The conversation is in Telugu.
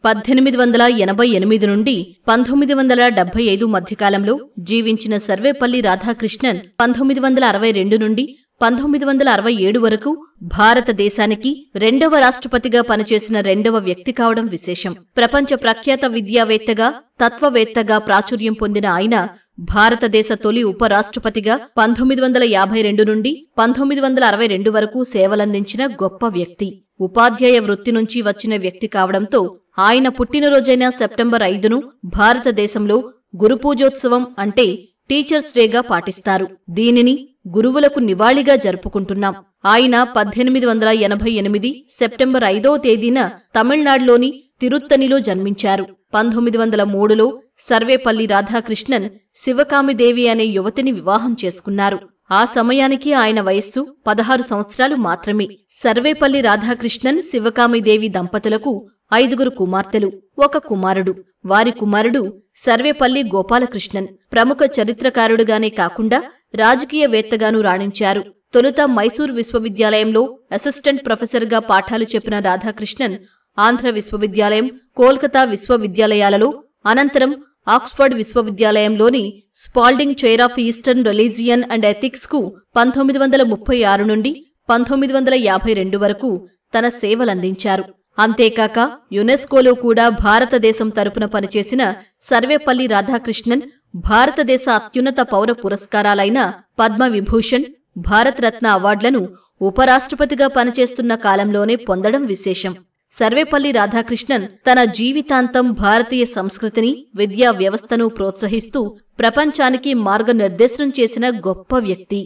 1888 నుండి 1975 మధ్యకాలంలో జీవించిన సర్వేపల్లి రాధాకృష్ణన్ 1962 నుండి 1967 వరకు భారతదేశానికి రెండవ రాష్ట్రపతిగా పనిచేసిన రెండవ వ్యక్తి కావడం విశేషం. ప్రపంచ ప్రఖ్యాత విద్యావేత్తగా, తత్వవేత్తగా ప్రాచుర్యం పొందిన ఆయన భారతదేశ తొలి ఉపరాష్ట్రపతిగా 1952 నుండి 1962 వరకు సేవలందించిన గొప్ప వ్యక్తి. ఉపాధ్యాయ వృత్తి నుంచి వచ్చిన వ్యక్తి కావడంతో ఆయన పుట్టినరోజైన సెప్టెంబర్ 5ను భారతదేశంలో గురుపూజోత్సవం అంటే టీచర్స్ డేగా పాటిస్తారు. దీనిని గురువులకు నివాళిగా జరుపుకుంటున్నాం. ఆయన 1888 సెప్టెంబర్ 5వ తేదీన తమిళనాడులోని తిరుత్తణిలో జన్మించారు. 1903లో సర్వేపల్లి రాధాకృష్ణన్ శివకామిదేవి అనే యువతిని వివాహం చేసుకున్నారు. ఆ సమయానికి ఆయన వయస్సు 16 సంవత్సరాలు మాత్రమే. సర్వేపల్లి రాధాకృష్ణన్, శివకామిదేవి దంపతులకు 5 కుమార్తెలు, 1 కుమారుడు. వారి కుమారుడు సర్వేపల్లి గోపాలకృష్ణన్ ప్రముఖ చరిత్రకారుడుగానే కాకుండా రాజకీయవేత్తగానూ రాణించారు. తొలుత మైసూర్ విశ్వవిద్యాలయంలో అసిస్టెంట్ ప్రొఫెసర్గా పాఠాలు చెప్పిన రాధాకృష్ణన్ ఆంధ్ర విశ్వవిద్యాలయం, కోల్కతా విశ్వవిద్యాలయాలలో, అనంతరం ఆక్స్ఫర్డ్ విశ్వవిద్యాలయంలోని Spalding chair of eastern religion and ethics కు 1936 నుండి 1952 వరకు తన సేవలందించారు. అంతేకాక యునెస్కోలో కూడా భారతదేశం తరపున పనిచేసిన సర్వేపల్లి రాధాకృష్ణన్ భారతదేశ అత్యున్నత పౌర పురస్కారాలైన పద్మవిభూషణ్, భారతరత్న అవార్డులను ఉపరాష్ట్రపతిగా పనిచేస్తున్న కాలంలోనే పొందడం విశేషం. సర్వేపల్లి రాధాకృష్ణన్ తన జీవితాంతం భారతీయ సంస్కృతిని, విద్యా వ్యవస్థను ప్రోత్సహిస్తూ ప్రపంచానికి మార్గనిర్దేశం చేసిన గొప్ప వ్యక్తి.